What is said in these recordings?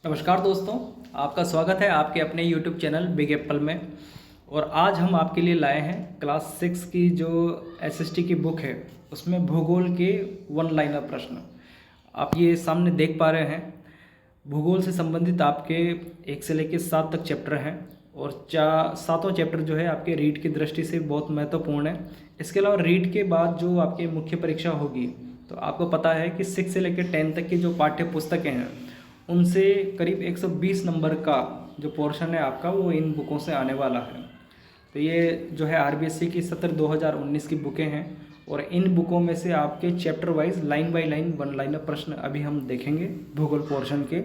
नमस्कार दोस्तों, आपका स्वागत है आपके अपने YouTube चैनल बिग एप्पल में। और आज हम आपके लिए लाए हैं क्लास 6 की जो एसएसटी की बुक है, उसमें भूगोल के वन लाइनर प्रश्न। आप ये सामने देख पा रहे हैं। भूगोल से संबंधित आपके 1 से लेकर 7 तक चैप्टर हैं और सातों चैप्टर जो है आपके रीड की दृष्टि से बहुत महत्वपूर्ण है। इसके अलावा रीड के बाद जो आपकी मुख्य परीक्षा होगी, तो आपको पता है कि 6 से लेकर 10 तक की जो पाठ्य पुस्तकें हैं, उनसे करीब 120 नंबर का जो पोर्शन है आपका, वो इन बुकों से आने वाला है। तो ये जो है आरबीएससी की सत्र 2019 की बुकें हैं और इन बुकों में से आपके chapter wise line by line one liner प्रश्न अभी हम देखेंगे भूगोल पोर्शन के।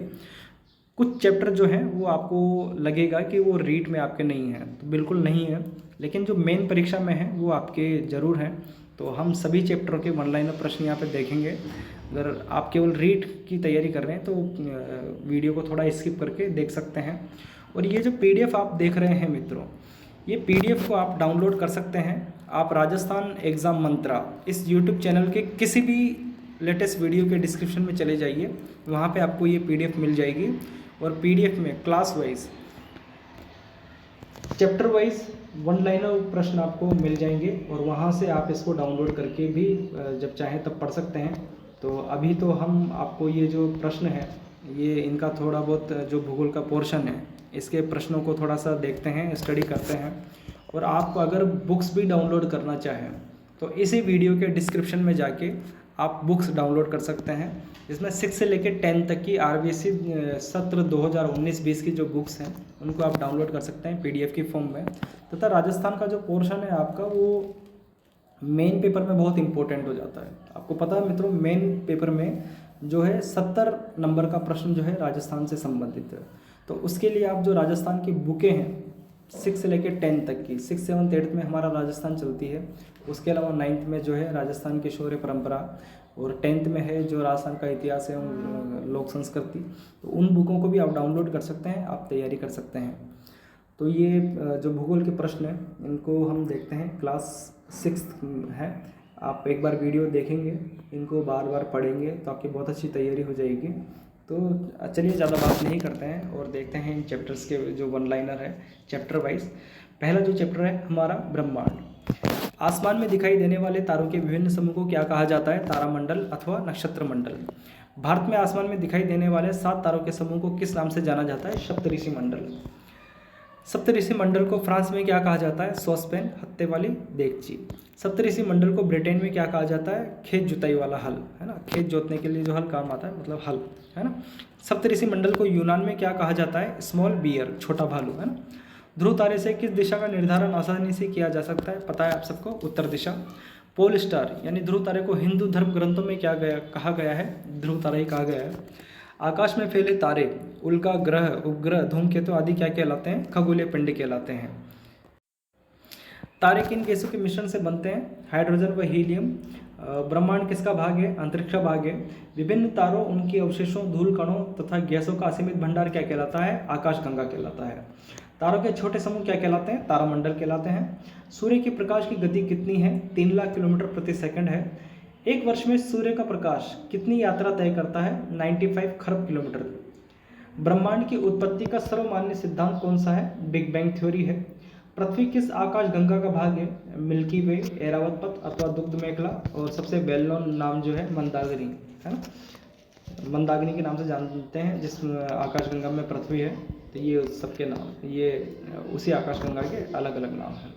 कुछ चैप्टर जो हैं वो आपको लगेगा कि वो रीड में आपके नहीं हैं, तो बिल्कुल नहीं है, लेकिन जो मेन परीक्षा में है वो आपके ज़रूर हैं। तो हम सभी चैप्टरों के वन लाइनर प्रश्न यहाँ पे देखेंगे। अगर आप केवल रीड की तैयारी कर रहे हैं तो वीडियो को थोड़ा स्किप करके देख सकते हैं। और ये जो पीडीएफ आप देख रहे हैं मित्रों, ये पीडीएफ को आप डाउनलोड कर सकते हैं। आप राजस्थान एग्ज़ाम मंत्रा इस यूट्यूब चैनल के किसी भी लेटेस्ट वीडियो के डिस्क्रिप्शन में चले जाइए, वहाँ पे आपको ये पीडीएफ मिल जाएगी। और पीडीएफ में class wise chapter wise one liner प्रश्न आपको मिल जाएंगे और वहाँ से आप इसको डाउनलोड करके भी जब चाहें तब पढ़ सकते हैं। तो अभी तो हम आपको ये जो प्रश्न है, ये इनका थोड़ा बहुत जो भूगोल का पोर्शन है, इसके प्रश्नों को थोड़ा सा देखते हैं, स्टडी करते हैं। और आप अगर बुक्स भी डाउनलोड करना चाहें तो इसी वीडियो के डिस्क्रिप्शन में जाके आप बुक्स डाउनलोड कर सकते हैं। इसमें 6 से लेकर 10 तक की आरबीएससी सत्र 2019-20 की जो बुक्स हैं उनको आप डाउनलोड कर सकते हैं पीडीएफ की फॉर्म में। तथा राजस्थान का जो पोर्शन है आपका, वो मेन पेपर में बहुत इंपॉर्टेंट हो जाता है। आपको पता है मित्रों, मेन पेपर में जो है 70 नंबर का प्रश्न जो है राजस्थान से संबंधित है। तो उसके लिए आप जो राजस्थान की बुकें हैं 6 से लेकर 10 तक की, 6, 7, 8 में हमारा राजस्थान चलती है। उसके अलावा 9th में जो है राजस्थान की शौर्य परंपरा, और 10th में है जो राजस्थान का इतिहास है, लोक संस्कृति। तो उन बुकों को भी आप डाउनलोड कर सकते हैं, आप तैयारी कर सकते हैं। तो ये जो भूगोल के प्रश्न हैं इनको हम देखते हैं। क्लास 6 है, आप एक बार वीडियो देखेंगे, इनको बार बार पढ़ेंगे तो आपकी बहुत अच्छी तैयारी हो जाएगी। तो चलिए ज़्यादा बात नहीं करते हैं और देखते हैं इन चैप्टर्स के जो वन लाइनर है चैप्टर वाइज। पहला जो चैप्टर है हमारा ब्रह्मांड। आसमान में दिखाई देने वाले तारों के विभिन्न समूह को क्या कहा जाता है? तारामंडल अथवा नक्षत्र मंडल। भारत में आसमान में दिखाई देने वाले 7 तारों के समूह को किस नाम से जाना जाता है? सप्तऋषि मंडल। सप्तऋषि मंडल को फ्रांस में क्या कहा जाता है? सॉसपैन, हत्ते वाली देगची। सप्तऋषि मंडल को ब्रिटेन में क्या कहा जाता है? खेत जुताई वाला हल, है ना, खेत जोतने के लिए जो हल काम आता है, मतलब हल, है ना। सप्तऋषि मंडल को यूनान में क्या कहा जाता है? स्मॉल बियर, छोटा भालू, है ना। ध्रुव तारे से किस दिशा का निर्धारण आसानी से किया जा सकता है? पता है आप सबको, उत्तर दिशा। पोल स्टार यानी ध्रुव तारे को हिंदू धर्म ग्रंथों में क्या कहा गया है? ध्रुव तारा ही कहा गया है। आकाश में फैले तारे, उल्का ग्रह, उपग्रह, धूमकेतु आदि क्या कहलाते हैं? खगोलीय पिंड कहलाते हैं। तारे किन गैसों के मिश्रण से बनते हैं? हाइड्रोजन व हीलियम। ब्रह्मांड किसका भाग है? अंतरिक्ष का भाग है। विभिन्न तारों, उनके अवशेषों, धूल कणों तथा गैसों का असीमित भंडार क्या कहलाता है? आकाशगंगा कहलाता है। तारों के छोटे समूह क्या कहलाते हैं? तारामंडल कहलाते हैं। सूर्य के प्रकाश की गति कितनी है? 3 लाख किलोमीटर प्रति सेकंड है। एक वर्ष में सूर्य का प्रकाश कितनी यात्रा तय करता है? 95 खरब किलोमीटर। ब्रह्मांड की उत्पत्ति का सर्वमान्य सिद्धांत कौन सा है? बिग बैंग थ्योरी है। पृथ्वी किस आकाशगंगा का भाग है? मिल्की वे, ऐरावत पथ अथवा दुग्ध मेखला। और सबसे वेल नोन नाम जो है मंदाकिनी, है ना, मंदाकिनी के नाम से जानते हैं जिस आकाशगंगा में पृथ्वी है। तो ये सबके नाम, ये उसी आकाशगंगा के अलग अलग नाम हैं।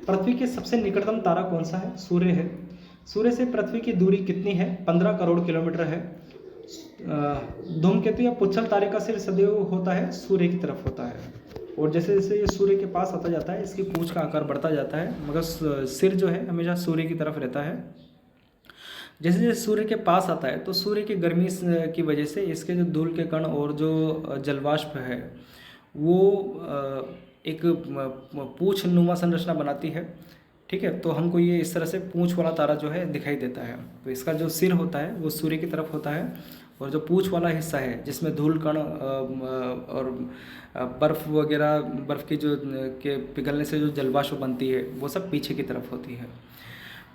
पृथ्वी के सबसे निकटतम तारा कौन सा है? सूर्य है। सूर्य से पृथ्वी की दूरी कितनी है? 15 करोड़ किलोमीटर है। धूमकेतु या पुच्छल तारे का सिर सदैव होता है सूर्य की तरफ होता है, और जैसे जैसे ये सूर्य के पास आता जाता है इसकी पूंछ का आकार बढ़ता जाता है, मगर सिर जो है हमेशा सूर्य की तरफ रहता है। जैसे जैसे सूर्य के पास आता है तो सूर्य की गर्मी की वजह से इसके जो धूल के कण और जो जलवाष्प है वो एक पूंछ नुमा संरचना बनाती है। ठीक है, तो हमको ये इस तरह से पूंछ वाला तारा जो है दिखाई देता है। तो इसका जो सिर होता है वो सूर्य की तरफ होता है, और जो पूंछ वाला हिस्सा है जिसमें धूल कण और बर्फ़ वगैरह, बर्फ़ की जो के पिघलने से जो जलवाष्प बनती है वो सब पीछे की तरफ होती है।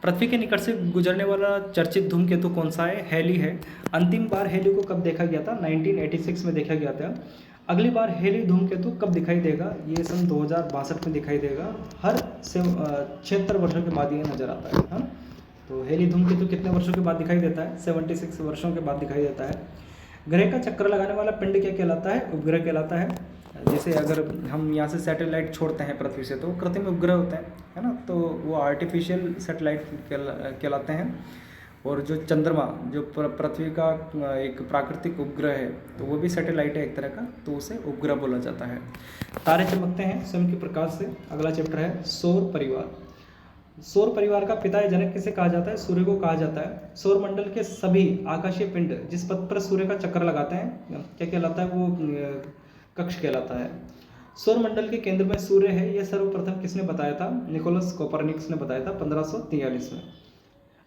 पृथ्वी के निकट से गुजरने वाला चर्चित धूमकेतु कौन सा है? हेली है। अंतिम बार हेली को कब देखा गया था? 1986 में देखा गया था। अगली बार हेली धूमकेतु कब दिखाई देगा? ये सन 2062 में दिखाई देगा। हर 76 वर्षों के बाद ये नजर आता है, हाँ। तो हेली धूमकेतु कितने वर्षों के बाद दिखाई देता है? 76 वर्षों के बाद दिखाई देता है। ग्रह का चक्कर लगाने वाला पिंड क्या कहलाता है? उपग्रह कहलाता है। जैसे अगर हम यहाँ से सैटेलाइट छोड़ते हैं पृथ्वी से, तो कृत्रिम उपग्रह होते हैं, है ना, तो वो आर्टिफिशियल सैटेलाइट कहलाते हैं। और जो चंद्रमा, जो पृथ्वी का एक प्राकृतिक उपग्रह है, तो वो भी सैटेलाइट है एक तरह का, तो उसे उपग्रह बोला जाता है। तारे चमकते हैं स्वयं के प्रकाश से। अगला चैप्टर है सौर परिवार। सौर परिवार का पिता या जनक किसे कहा जाता है? सूर्य को कहा जाता है। सौर मंडल के सभी आकाशीय पिंड जिस पथ पर सूर्य का चक्कर लगाते हैं क्या कहलाता है? वो कक्ष कहलाता है। सौर मंडल के केंद्र में सूर्य है, यह सर्वप्रथम किसने बताया था? निकोलस कोपरनिकस ने बताया था 1543 में।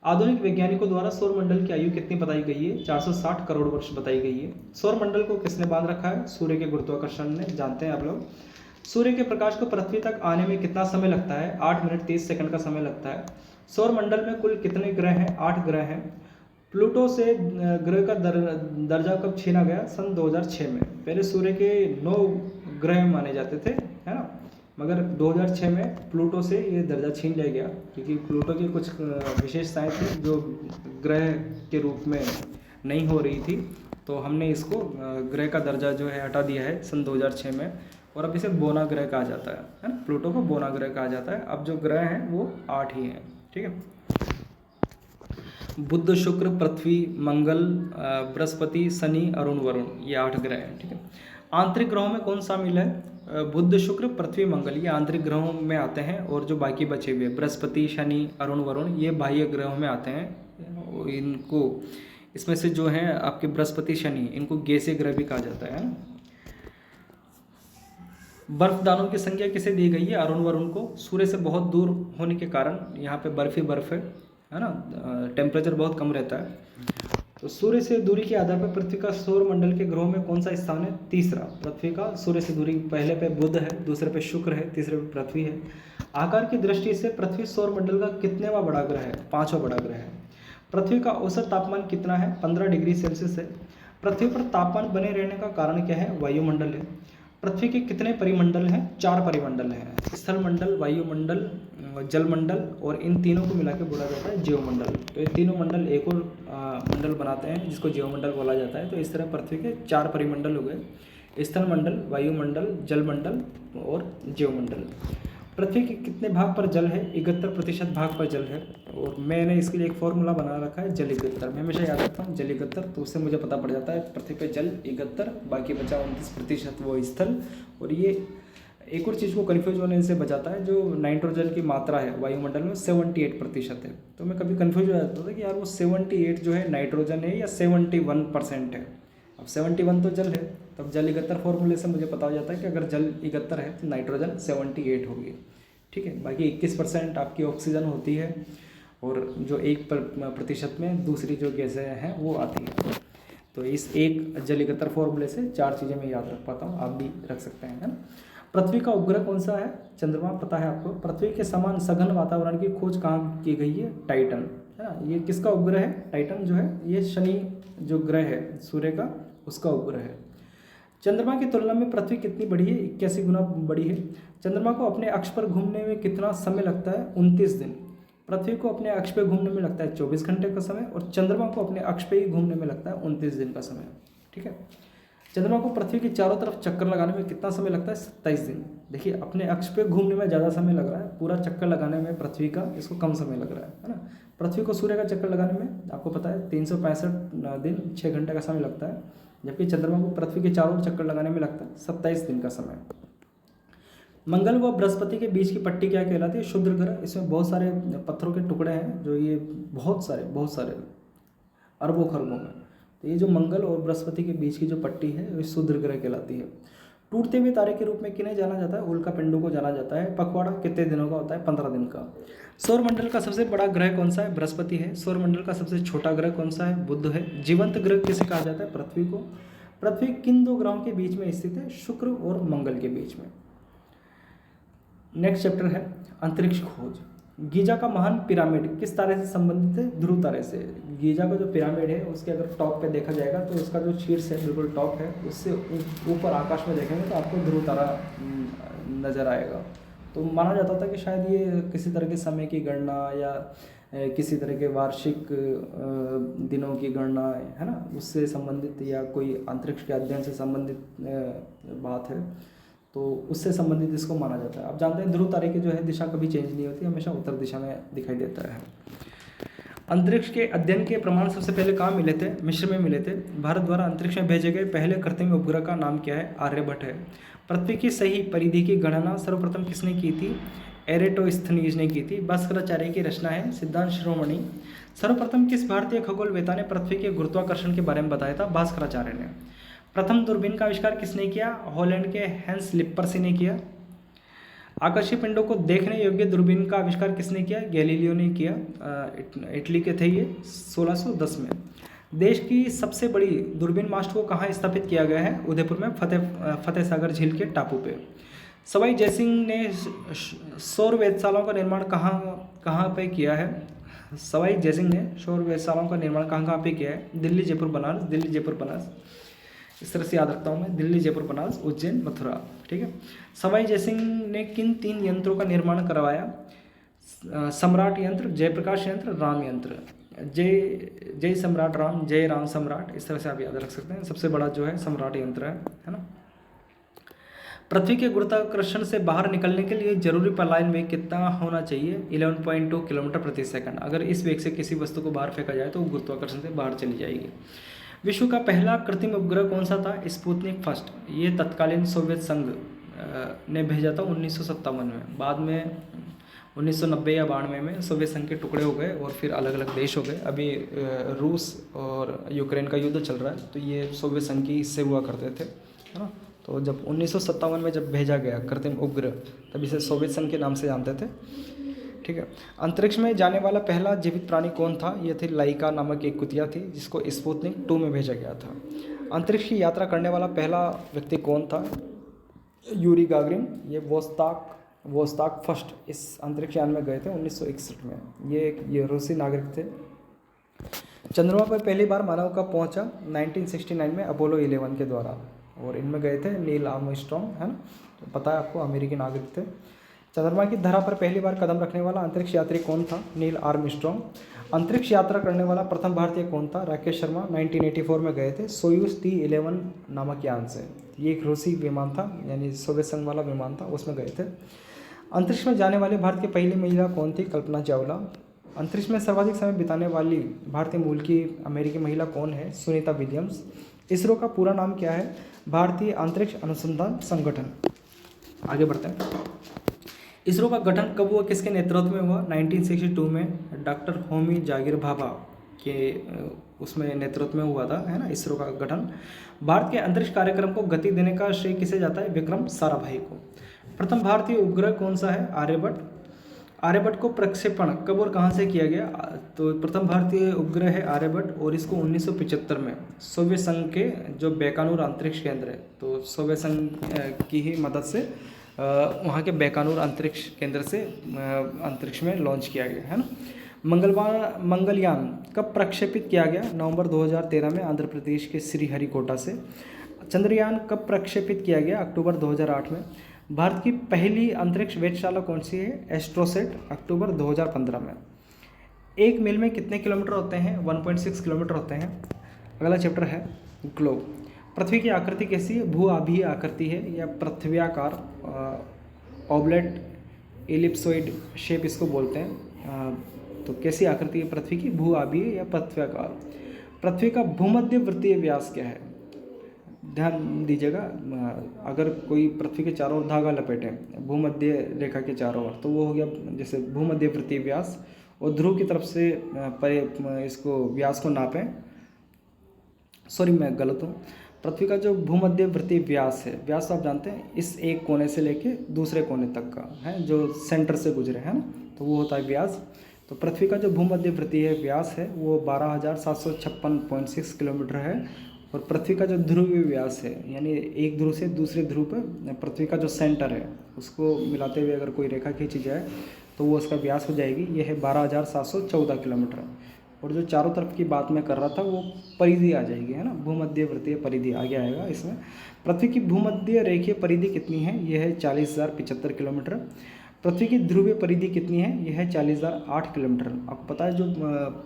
आधुनिक वैज्ञानिकों द्वारा सौर मंडल की आयु कितनी बताई गई है? 460 करोड़ वर्ष बताई गई है। सौर मंडल को किसने बांध रखा है? सूर्य के गुरुत्वाकर्षण ने, जानते हैं आप लोग। सूर्य के प्रकाश को पृथ्वी तक आने में कितना समय लगता है? 8 मिनट 30 सेकंड का समय लगता है। सौर मंडल में कुल कितने ग्रह हैं? 8 ग्रह हैं। प्लूटो से ग्रह का दर्जा कब छीना गया? सन 2006 में। पहले सूर्य के 9 ग्रह माने जाते थे, है ना, मगर 2006 में प्लूटो से ये दर्जा छीन लिया गया, क्योंकि प्लूटो की कुछ विशेषताएं थी जो ग्रह के रूप में नहीं हो रही थी, तो हमने इसको ग्रह का दर्जा जो है हटा दिया है सन 2006 में, और अब इसे बोना ग्रह कहा जाता है ना, प्लूटो को बोना ग्रह कहा जाता है। अब जो ग्रह हैं वो 8 ही हैं, ठीक है। बुध, शुक्र, पृथ्वी, मंगल, बृहस्पति, शनि, अरुण, वरुण, ये 8 ग्रह हैं, ठीक है। आंतरिक ग्रहों में कौन शामिल है? बुध, शुक्र, पृथ्वी, मंगल, ये आंतरिक ग्रहों में आते हैं, और जो बाकी बचे हुए बृहस्पति, शनि, अरुण, वरुण, ये बाह्य ग्रहों में आते हैं। इनको, इसमें से जो है आपके बृहस्पति, शनि, इनको गैसीय ग्रह भी कहा जाता है। बर्फदानों की संख्या किसे दी गई है? अरुण, वरुण को। सूर्य से बहुत दूर होने के कारण यहाँ पे बर्फ ही बर्फ है ना, टेम्परेचर बहुत कम रहता है। तो सूर्य से दूरी के आधार पर पृथ्वी का सौर मंडल के ग्रहों में कौन सा स्थान है? तीसरा। पृथ्वी का सूर्य से दूरी, पहले पे बुध है, दूसरे पे शुक्र है, तीसरे पे पृथ्वी है। आकार की दृष्टि से पृथ्वी सौर मंडल का कितनेवां बड़ा ग्रह है? 5वां बड़ा ग्रह है। पृथ्वी का औसत तापमान कितना है? 15 डिग्री सेल्सियस है। पृथ्वी पर तापमान बने रहने का कारण क्या है? वायुमंडल है। पृथ्वी के कितने परिमंडल हैं? 4 परिमंडल हैं, स्थल मंडल, वायुमंडल, जलमंडल, और इन तीनों को मिलाकर बोला जाता है जीवमंडल। तो ये तीनों मंडल एक और मंडल बनाते हैं जिसको जीवमंडल बोला जाता है। तो इस तरह पृथ्वी के 4 परिमंडल हो गए, स्थल मंडल, वायुमंडल, जलमंडल और जीवमंडल। पृथ्वी के कितने भाग पर जल है? 71% भाग पर जल है। और मैंने इसके लिए एक फॉर्मूला बना रखा है, जल 71। मैं हमेशा याद रखता हूँ जल 71, तो उससे मुझे पता पड़ जाता है पृथ्वी पे जल 71, बाकी बचा 29% वो स्थल। और ये एक और चीज़ को कन्फ्यूज होने से बचाता है, जो नाइट्रोजन की मात्रा है वायुमंडल में 78% है। तो मैं कभी कन्फ्यूज हो जाता था कि यार वो 78 जो है नाइट्रोजन है या 71% है। अब 71 तो जल है, तब जल 71 फॉर्मूले से मुझे पता हो जाता है कि अगर जल 71 है तो नाइट्रोजन 78 होगी, ठीक है। बाकी 21% आपकी ऑक्सीजन होती है, और जो 1% में दूसरी जो गैसें हैं वो आती है। तो इस एक जल 71 फॉर्मूले से 4 चीज़ें मैं याद रख पाता हूँ, आप भी रख सकते हैं, है ना। पृथ्वी का उपग्रह कौन सा है? चंद्रमा, पता है आपको। पृथ्वी के समान सघन वातावरण की खोज कहाँ की गई है? टाइटन, है ना। ये किसका उपग्रह है? टाइटन जो है ये शनि जो ग्रह है सूर्य का, उसका उपग्रह है। चंद्रमा की तुलना में पृथ्वी कितनी बड़ी है? 81 गुना बड़ी है। चंद्रमा को अपने अक्ष पर घूमने में कितना समय लगता है? 29 दिन। पृथ्वी को अपने अक्ष पर घूमने में लगता है 24 घंटे का समय, और चंद्रमा को अपने अक्ष पर ही घूमने में लगता है 29 दिन का समय, ठीक है। चंद्रमा को पृथ्वी के चारों तरफ चक्कर लगाने में कितना समय लगता है? 27 दिन। देखिए, अपने अक्ष पे घूमने में ज़्यादा समय लग रहा है, पूरा चक्कर लगाने में पृथ्वी का इसको कम समय लग रहा है ना। पृथ्वी को सूर्य का चक्कर लगाने में आपको पता है 365 दिन 6 घंटे का समय लगता है, जबकि चंद्रमा को पृथ्वी के चारों चक्कर लगाने में लगता है 27 दिन का समय। मंगल व बृहस्पति के बीच की पट्टी क्या कहलाती है? क्षुद्र ग्रह। इसमें बहुत सारे पत्थरों के टुकड़े हैं, जो ये बहुत सारे अरबों खरबों में। तो ये जो मंगल और बृहस्पति के बीच की जो पट्टी है वो क्षुद्र ग्रह कहलाती है। टूटते हुए तारे के रूप में किन्हें जाना जाता है? उल्का पिंडों को जाना जाता है। पखवाड़ा कितने दिनों का होता है? 15 दिन का। सौर मंडल का सबसे बड़ा ग्रह कौन सा है? बृहस्पति है। सौर मंडल का सबसे छोटा ग्रह कौन सा है? बुध है। जीवंत ग्रह किसे कहा जाता है? पृथ्वी को। पृथ्वी किन 2 ग्रहों के बीच में स्थित है? शुक्र और मंगल के बीच में। नेक्स्ट चैप्टर है अंतरिक्ष खोज। गीजा का महान पिरामिड किस तारे से संबंधित है? ध्रुव तारे से। गीजा का जो पिरामिड है उसके अगर टॉप पे देखा जाएगा तो उसका जो शीर्ष है बिल्कुल टॉप है, उससे ऊपर आकाश में देखेंगे तो आपको ध्रुव तारा नज़र आएगा। तो माना जाता था कि शायद ये किसी तरह के समय की गणना या किसी तरह के वार्षिक दिनों की गणना है ना, उससे संबंधित या कोई अंतरिक्ष के अध्ययन से संबंधित बात है, तो उससे संबंधित इसको माना जाता है। आप जानते हैं ध्रुव तारे की जो है दिशा कभी चेंज नहीं होती, हमेशा उत्तर दिशा में दिखाई देता है। अंतरिक्ष के अध्ययन के प्रमाण सबसे पहले कहाँ मिले थे? मिस्र में मिले थे। भारत द्वारा अंतरिक्ष में भेजे गए पहले कृत्रिम उपग्रह का नाम क्या है? आर्यभट्ट है। पृथ्वी की सही परिधि की गणना सर्वप्रथम किसने की थी? एरेटोस्थनीज ने की थी। भास्कराचार्य की रचना है सिद्धांत शिरोमणि। सर्वप्रथम किस भारतीय खगोलवेत्ता ने पृथ्वी के गुरुत्वाकर्षण के बारे में बताया था? भास्कराचार्य ने। प्रथम दूरबीन का आविष्कार किसने किया? हॉलैंड के हैंस लिप्पर्सी ने किया। आकाशीय पिंडों को देखने योग्य दूरबीन का आविष्कार किसने किया? गैलीलियो ने किया। इटली के थे ये 1610 में। देश की सबसे बड़ी दूरबीन मास्ट को कहाँ स्थापित किया गया है? उदयपुर में फतेह सागर झील के टापू पे। सवाई जयसिंह ने सौर वेधशालाओं का निर्माण कहाँ पे किया है? सवाई जयसिंह ने सौर वेधशालाओं का निर्माण कहाँ पे किया है? दिल्ली, जयपुर, बनारस। दिल्ली, जयपुर, बनारस, इस तरह से याद रखता हूँ मैं, दिल्ली, जयपुर, बनारस, उज्जैन, मथुरा। ठीक है। सवाई जयसिंह ने किन 3 यंत्रों का निर्माण करवाया? सम्राट यंत्र, जयप्रकाश यंत्र, राम यंत्र। जय सम्राट राम, जय राम सम्राट, इस तरह से आप याद रख सकते हैं। सबसे बड़ा जो है सम्राट यंत्र है ना। पृथ्वी के गुरुत्वाकर्षण से बाहर निकलने के लिए जरूरी पलायन वेग कितना होना चाहिए? 11.2 किलोमीटर प्रति सेकंड। अगर इस वेग से किसी वस्तु को बाहर फेंका जाए तो वो गुरुत्वाकर्षण से बाहर चली जाएगी। विश्व का पहला कृत्रिम उपग्रह कौन सा था? Sputnik first. ये तत्कालीन सोवियत संघ ने भेजा था 1957 में। बाद में 1990 या 92 में सोवियत संघ के टुकड़े हो गए और फिर अलग अलग देश हो गए। अभी रूस और यूक्रेन का युद्ध चल रहा है, तो ये सोवियत संघ के हिस्से हुआ करते थे, है ना। तो जब 1957 में जब भेजा गया कृत्रिम उपग्रह, तब इसे सोवियत संघ के नाम से जानते थे। ठीक है। अंतरिक्ष में जाने वाला पहला जीवित प्राणी कौन था? ये थी लाइका नामक एक कुतिया थी, जिसको स्पुतनिक 2 में भेजा गया था। अंतरिक्ष की यात्रा करने वाला पहला व्यक्ति कौन था? Yuri Gagarin. ये वोस्ताक फर्स्ट इस अंतरिक्ष यान में गए थे 1961 में। ये रूसी नागरिक थे। चंद्रमा पर पहली बार मानव कब पहुंचा? 1969 में अपोलो 11 के द्वारा, और इनमें गए थे नील आर्मस्ट्रॉन्ग, है ना। तो पता है आपको, अमेरिकी नागरिक थे। चंद्रमा की धरा पर पहली बार कदम रखने वाला अंतरिक्ष यात्री कौन था? Neil Armstrong. अंतरिक्ष यात्रा करने वाला प्रथम भारतीय कौन था? राकेश शर्मा 1984 में गए थे सोयूज T11 नामक यान से। ये एक रूसी विमान था, यानी सोवियत संघ वाला विमान था, उसमें गए थे। अंतरिक्ष में जाने वाली भारत की पहली महिला कौन थी? कल्पना चावला। अंतरिक्ष में सर्वाधिक समय बिताने वाली भारतीय मूल की अमेरिकी महिला कौन है? सुनीता विलियम्स। इसरो का पूरा नाम क्या है? भारतीय अंतरिक्ष अनुसंधान संगठन। आगे बढ़ते हैं। इसरो का गठन कब हुआ, किसके नेतृत्व में हुआ? 1962 में डॉक्टर होमी जागिर भाभा के उसमें नेतृत्व में हुआ था, है ना, इसरो का गठन। भारत के अंतरिक्ष कार्यक्रम को गति देने का श्रेय किसे जाता है? विक्रम साराभाई को। प्रथम भारतीय उपग्रह कौन सा है? आर्यभट्ट। आर्यभट्ट को प्रक्षेपण कब और कहाँ से किया गया? तो प्रथम भारतीय उपग्रह है आर्यभट्ट, और इसको 1975 में सोवियत संघ के जो बैकानूर अंतरिक्ष केंद्र है, तो सोवियत संघ की ही मदद से वहाँ के बैकानूर अंतरिक्ष केंद्र से अंतरिक्ष में लॉन्च किया गया, है ना। मंगलयान कब प्रक्षेपित किया गया? नवंबर 2013 में आंध्र प्रदेश के श्रीहरिकोटा से। चंद्रयान कब प्रक्षेपित किया गया? अक्टूबर 2008 में। भारत की पहली अंतरिक्ष वेधशाला कौन सी है? एस्ट्रोसेट, अक्टूबर 2015 में। एक मील में कितने किलोमीटर होते हैं? 1.6 किलोमीटर होते हैं। अगला चैप्टर है ग्लोब। पृथ्वी की आकृति कैसी है? भू-आभीय आकृति है या पृथ्व्याकार, ऑब्लेट एलिप्सोइड शेप इसको बोलते हैं। तो कैसी आकृति है पृथ्वी की? भू-आभीय या पृथ्व्याकार। पृथ्वी का भूमध्य वृत्तीय व्यास क्या है? ध्यान दीजिएगा, अगर कोई पृथ्वी के चारों ओर धागा लपेटे भूमध्य रेखा के चारों ओर, तो वो हो गया जैसे भूमध्य वृत्तीय व्यास, और ध्रुव की तरफ से इसको व्यास को नापें। सॉरी, मैं गलत हूँ। पृथ्वी का जो भूमध्य वृत्तीय व्यास है, व्यास तो आप जानते हैं इस एक कोने से लेके दूसरे कोने तक का है, जो सेंटर से गुजरे, है ना, तो वो होता है व्यास। तो पृथ्वी का जो भूमध्य वृत्तीय व्यास है वो 12,756.6 किलोमीटर है। और पृथ्वी का जो ध्रुवीय व्यास है, यानी एक ध्रुव से दूसरे ध्रुव पर पृथ्वी का जो सेंटर है उसको मिलाते हुए अगर कोई रेखा खींची जाए तो वो उसका व्यास हो जाएगी, ये है 12,714 किलोमीटर। और जो चारों तरफ की बात मैं कर रहा था वो परिधि आ जाएगी, है ना, भूमध्य वृत्तीय परिधि आगे आएगा इसमें। पृथ्वी की भूमध्य रेखीय परिधि कितनी है, यह है 40,075 किलोमीटर। पृथ्वी की ध्रुवीय परिधि कितनी है, यह है 40,008 किलोमीटर। आपको पता है जो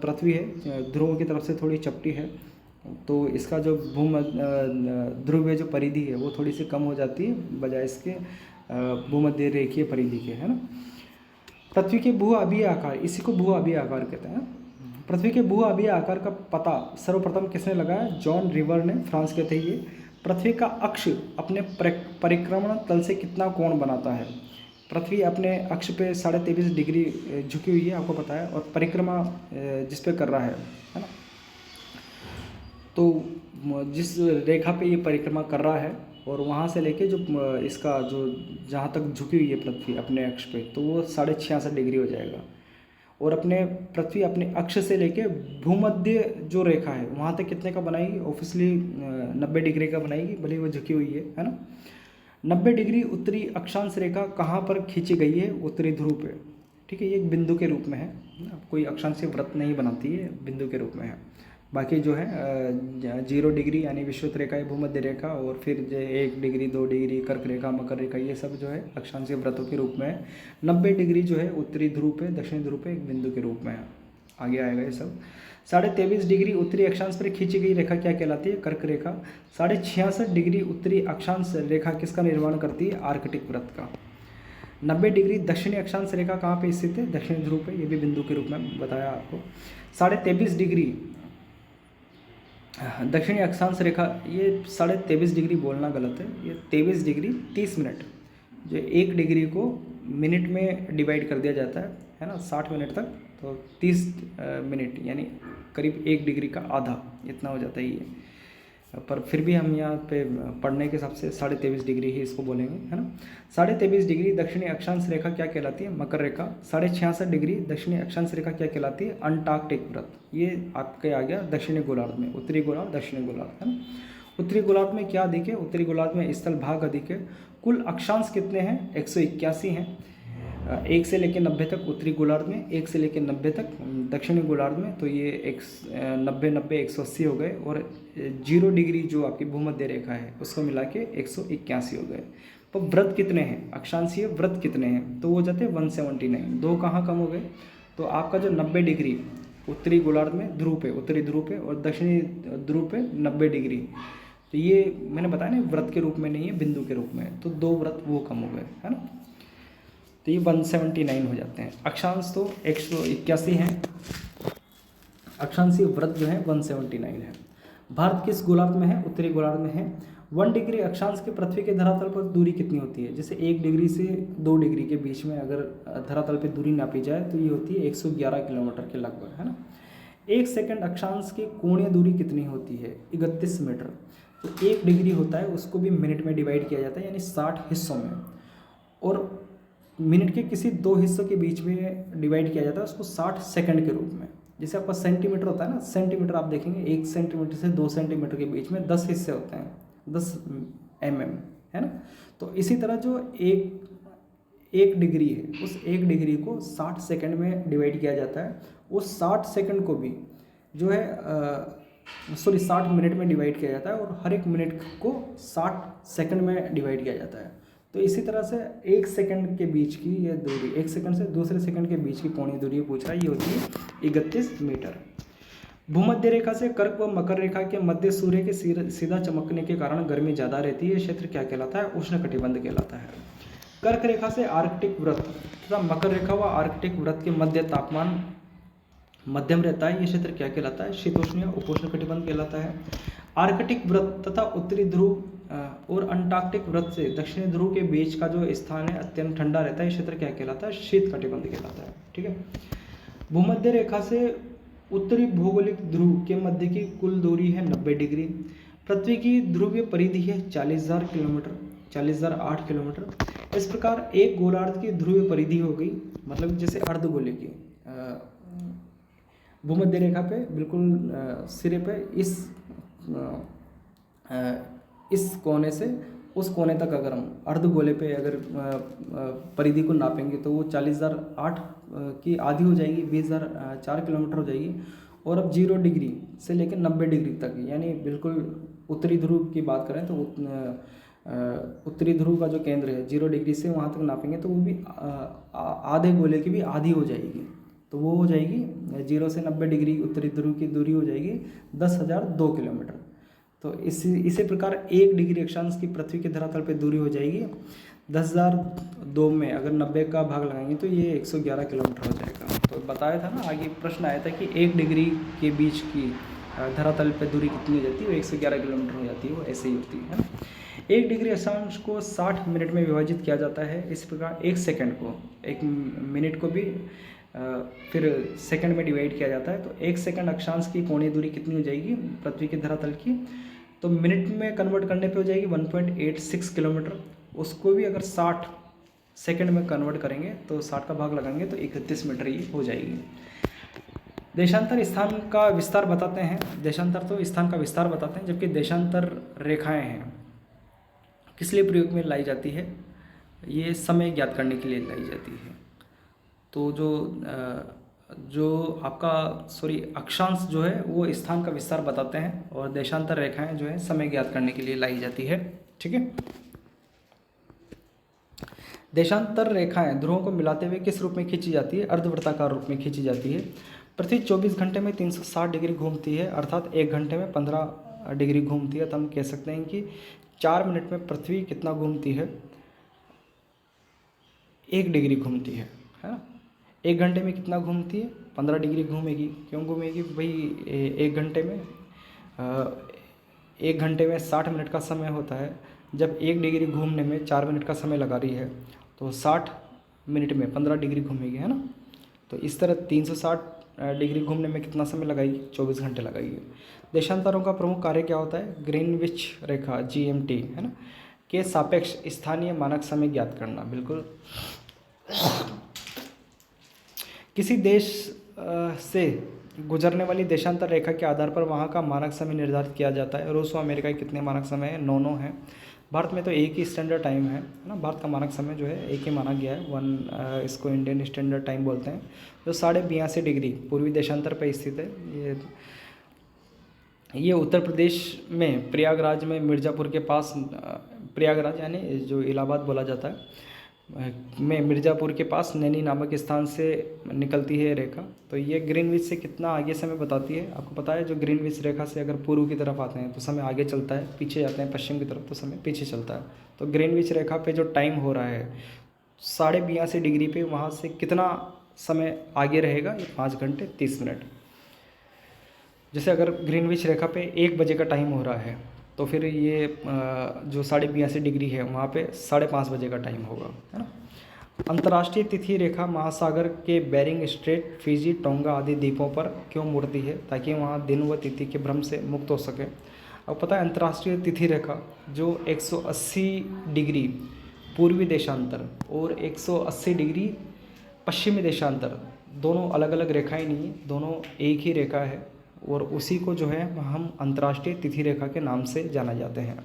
पृथ्वी है ध्रुवों की तरफ से थोड़ी चपटी है, तो इसका जो ध्रुवीय जो परिधि है वो थोड़ी सी कम हो जाती है बजाय इसके भूमध्य रेखीय परिधि के, है ना। पृथ्वी के भू अभीय आकार, इसी को भू अभीय आकार कहते हैं। पृथ्वी के भू अभीय आकार का पता सर्वप्रथम किसने लगाया, जॉन रिवर ने, फ्रांस के थे ये। पृथ्वी का अक्ष अपने परिक्रमण तल से कितना कोण बनाता है, पृथ्वी अपने अक्ष पे 23.5 डिग्री झुकी हुई है, आपको पता है, और परिक्रमा जिस पे कर रहा है ना। तो जिस रेखा पे ये परिक्रमा कर रहा है और वहाँ से लेके जो इसका जो जहाँ तक झुकी हुई है पृथ्वी अपने अक्ष पे, तो वो 66.5 डिग्री हो जाएगा। और अपने पृथ्वी अपने अक्ष से लेके भूमध्य जो रेखा है वहाँ तक कितने का बनाएगी, ऑब्वियसली 90 डिग्री का बनाएगी, भले ही वो झुकी हुई है ना। 90 डिग्री उत्तरी अक्षांश रेखा कहाँ पर खींची गई है, उत्तरी ध्रुव पे, ठीक है। ये एक बिंदु के रूप में है, कोई अक्षांशीय वृत्त नहीं बनाती है, बिंदु के रूप में है। बाकी जो है 0 डिग्री यानी विषुवत रेखा है, भूमध्य रेखा, और फिर जो 1 डिग्री 2 डिग्री कर्क रेखा, मकर रेखा, ये सब जो है अक्षांशीय व्रतों के रूप में है। 90 डिग्री जो है उत्तरी ध्रुव पे, दक्षिणी ध्रुव पे एक बिंदु के रूप में है, आगे आएगा ये सब। 23.5 डिग्री उत्तरी अक्षांश पर खींची गई रेखा क्या कहलाती है, कर्क रेखा। 66.5 डिग्री उत्तरी अक्षांश रेखा किसका निर्माण करती है, आर्कटिक वृत्त का। 90 डिग्री दक्षिणी अक्षांश रेखा कहाँ पे स्थित है, दक्षिणी ध्रुव पे, ये भी बिंदु के रूप में बताया आपको। 23.5 डिग्री दक्षिणी अक्षांश रेखा, ये 23.5 डिग्री बोलना गलत है, ये 23 डिग्री 30 मिनट, जो 1 डिग्री को मिनट में डिवाइड कर दिया जाता है ना, 60 मिनट तक, तो 30 मिनट यानी करीब 1 डिग्री का आधा इतना हो जाता है ये। पर फिर भी हम यहाँ पे पढ़ने के हिसाब से 23.5 डिग्री ही इसको बोलेंगे, है ना। 23.5 डिग्री दक्षिणी अक्षांश रेखा क्या कहलाती है, मकर रेखा। 66.5 डिग्री दक्षिणी अक्षांश रेखा क्या कहलाती है, अंटार्कटिक वृत्त। ये आपके आ गया दक्षिणी गोलार्ध में, उत्तरी गोलार्ध, दक्षिणी गोलार्ध, है ना। उत्तरी गोलार्ध में क्या अधिक है, उत्तरी गोलार्ध में स्थल भाग अधिक है। कुल अक्षांश कितने हैं, 181 हैं। 1 से लेकर 90 तक उत्तरी गोलार्ध में, 1 से लेकर 90 तक दक्षिणी गोलार्ध में, तो ये 90 180 हो गए। और 0 डिग्री जो आपकी भूमध्य रेखा है उसको मिला के 181 हो गए। तो व्रत कितने हैं, अक्षांशीय व्रत कितने हैं, तो वो जाते हैं 179। दो कहाँ कम हो गए, तो आपका जो 90 डिग्री उत्तरी गोलार्ध में ध्रुव पे, उत्तरी ध्रुव पे, और दक्षिणी ध्रुव पे 90 डिग्री, तो ये मैंने बताया ना व्रत के रूप में नहीं है, बिंदु के रूप में, तो 2 व्रत वो कम हो गए, है ना। तो ये 179 हो जाते हैं। अक्षांश तो 181 हैं, अक्षांशीय व्रत जो है 179 है। भारत किस गोलार्ध में है, उत्तरी गोलार्ध में है। 1 डिग्री अक्षांश के पृथ्वी के धरातल पर दूरी कितनी होती है, जैसे 1 डिग्री से 2 डिग्री के बीच में अगर धरातल पे दूरी नापी जाए तो ये होती है 111 किलोमीटर के लगभग, है ना। 1 सेकंड अक्षांश की कोणीय दूरी कितनी होती है, 31 मीटर। तो 1 डिग्री होता है उसको भी मिनट में डिवाइड किया जाता है, यानी 60 हिस्सों में, और मिनट के किसी 2 हिस्सों के बीच में डिवाइड किया जाता है उसको 60 सेकंड के रूप में। जैसे आपका सेंटीमीटर होता है ना, सेंटीमीटर आप देखेंगे 1 सेंटीमीटर से 2 सेंटीमीटर के बीच में 10 हिस्से होते हैं, 10 mm, है ना। तो इसी तरह जो एक डिग्री है, उस 1 डिग्री को 60 सेकंड में डिवाइड किया जाता है। उस 60 सेकंड को भी जो है 60 मिनट में डिवाइड किया जाता है, और हर एक मिनट को 60 सेकंड में डिवाइड किया जाता है। तो इसी तरह से 1 सेकंड के बीच की ये दूरी, 1 सेकंड से दूसरे सेकंड के बीच की कोणीय दूरी पूछ रहा है, ये होती है 31 मीटर। भूमध्य रेखा से कर्क व मकर रेखा के मध्य सूर्य के सीधा चमकने के कारण गर्मी ज़्यादा रहती है, क्षेत्र क्या कहलाता है, उष्णकटिबंध कहलाता है। कर्क रेखा से आर्कटिक वृत्त तथा मकर रेखा व आर्कटिक वृत्त के मध्य तापमान मध्यम रहता है, ये क्षेत्र क्या कहलाता है, शीतोष्ण या उपोष्णकटिबंध कहलाता है। आर्कटिक वृत्त तथा उत्तरी ध्रुव और अंटार्कटिक वृत्त से दक्षिणी ध्रुव के बीच का जो स्थान है अत्यंत ठंडा रहता है, क्षेत्र क्या कहलाता है, शीत कटिबंध कहलाता है, ठीक है। भूमध्य रेखा से उत्तरी भौगोलिक ध्रुव के मध्य की कुल दूरी है 90 डिग्री। पृथ्वी की ध्रुवीय परिधि है 40,000 किलोमीटर, 40,008 किलोमीटर। इस प्रकार एक गोलार्ध की ध्रुवीय परिधि हो गई, मतलब जैसे अर्धगोले की भूमध्य रेखा पे बिल्कुल सिरे पे इस कोने से उस कोने तक अगर हम अर्धगोले पे अगर परिधि को नापेंगे तो वो 40,008 की आधी हो जाएगी, 20,004 किलोमीटर हो जाएगी। और अब 0 डिग्री से लेकर 90 डिग्री तक, यानी बिल्कुल उत्तरी ध्रुव की बात करें तो उत्तरी ध्रुव का जो केंद्र है 0 डिग्री से वहाँ तक नापेंगे तो वो भी आधे गोले की भी आधी हो जाएगी। तो वो हो जाएगी 0 से 90 डिग्री उत्तरी ध्रुव की दूरी हो जाएगी 10,002 किलोमीटर। तो इसी प्रकार 1 डिग्री अक्षांश की पृथ्वी के धरातल पे दूरी हो जाएगी 10,002 में अगर 90 का भाग लगाएंगे तो ये 111 किलोमीटर हो जाएगा। तो बताया था ना, आगे प्रश्न आया था कि 1 डिग्री के बीच की धरातल पे दूरी कितनी हो जाती है, वो 111 किलोमीटर हो जाती है, वो ऐसे ही होती है ना। 1 डिग्री अक्षांश को 60 मिनट में विभाजित किया जाता है। इस प्रकार 1 सेकंड को, 1 मिनट को भी फिर सेकंड में डिवाइड किया जाता है। तो 1 सेकंड अक्षांश की कोणीय दूरी कितनी हो जाएगी पृथ्वी के धरातल की, तो मिनट में कन्वर्ट करने पे हो जाएगी 1.86 किलोमीटर। उसको भी अगर 60 सेकंड में कन्वर्ट करेंगे तो 60 का भाग लगाएंगे तो 31 मीटर ही हो जाएगी। देशांतर स्थान का विस्तार बताते हैं। देशांतर तो स्थान का विस्तार बताते हैं, जबकि देशांतर रेखाएं हैं किस लिए प्रयोग में लाई जाती है, ये समय ज्ञात करने के लिए लाई जाती है। तो जो आपका अक्षांश जो है वो स्थान का विस्तार बताते हैं, और देशांतर रेखाएं जो है समय ज्ञात करने के लिए लाई जाती है। ठीक है। देशांतर रेखाएं ध्रुवों को मिलाते हुए किस रूप में खींची जाती है, अर्धवृत्ताकार रूप में खींची जाती है। पृथ्वी 24 घंटे में 360 डिग्री घूमती है, अर्थात 1 घंटे में 15 डिग्री घूमती है। तो हम कह सकते हैं कि 4 मिनट में पृथ्वी कितना घूमती है, 1 डिग्री घूमती है ना। 1 घंटे में कितना घूमती है, 15 डिग्री घूमेगी। क्यों घूमेगी भाई, 1 घंटे में 60 मिनट का समय होता है। जब 1 डिग्री घूमने में 4 मिनट का समय लगा रही है तो 60 मिनट में 15 डिग्री घूमेगी, है ना। तो इस तरह 360 डिग्री घूमने में कितना समय लगाएगी, 24 घंटे लगाएगी। देशांतरों का प्रमुख कार्य क्या होता है, ग्रीनविच रेखा GMT, है ना, के सापेक्ष स्थानीय मानक समय ज्ञात करना। बिल्कुल। किसी देश से गुजरने वाली देशांतर रेखा के आधार पर वहाँ का मानक समय निर्धारित किया जाता है। रूस और अमेरिका के कितने मानक समय है, 9 है। भारत में तो एक ही स्टैंडर्ड टाइम है ना। भारत का मानक समय जो है एक ही माना गया है, इसको इंडियन स्टैंडर्ड टाइम बोलते हैं, जो 82.5 डिग्री पूर्वी देशांतर पर स्थित है। ये उत्तर प्रदेश में प्रयागराज में मिर्ज़ापुर के पास, प्रयागराज यानी जो इलाहाबाद बोला जाता है में मिर्ज़ापुर के पास नैनी नामक स्थान से निकलती है रेखा। तो ये ग्रीनविच से कितना आगे समय बताती है, आपको पता है। जो ग्रीनविच रेखा से अगर पूर्व की तरफ आते हैं तो समय आगे चलता है, पीछे जाते हैं पश्चिम की तरफ तो समय पीछे चलता है। तो ग्रीनविच रेखा पे जो टाइम हो रहा है 82.5 डिग्री पे, वहाँ से कितना समय आगे रहेगा, ये 5 घंटे 30 मिनट। जैसे अगर ग्रीनविच रेखा पे 1 बजे का टाइम हो रहा है तो फिर ये जो 82.5 डिग्री है वहाँ पे 5:30 बजे का टाइम होगा, है ना। अंतर्राष्ट्रीय तिथि रेखा महासागर के बेरिंग स्ट्रेट, फिजी, टोंगा आदि द्वीपों पर क्यों मुड़ती है, ताकि वहाँ दिन व तिथि के भ्रम से मुक्त हो सके। अब पता है अंतर्राष्ट्रीय तिथि रेखा जो 180 डिग्री पूर्वी देशांतर और 180 डिग्री पश्चिमी देशांतर, दोनों अलग अलग रेखाएं नहीं है, दोनों एक ही रेखा है, और उसी को जो है हम अंतर्राष्ट्रीय तिथि रेखा के नाम से जाना जाते हैं।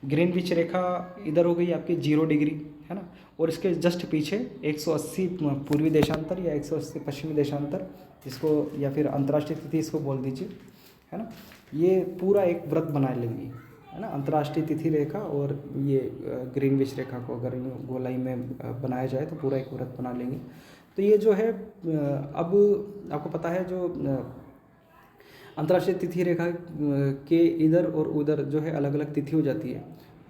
ग्रीनविच रेखा इधर हो गई आपकी 0 डिग्री, है ना, और इसके जस्ट पीछे 180 पूर्वी देशांतर या 180 पश्चिमी देशांतर, इसको या फिर अंतर्राष्ट्रीय तिथि इसको बोल दीजिए, है ना। ये पूरा एक वृत्त बना लेंगी, है ना, अंतर्राष्ट्रीय तिथि रेखा और ये ग्रीनविच रेखा को अगर गोलाई में बनाया जाए तो पूरा एक वृत्त बना लेंगे। तो ये जो है अब आपको पता है जो अंतर्राष्ट्रीय तिथि रेखा के इधर और उधर जो है अलग अलग तिथि हो जाती है।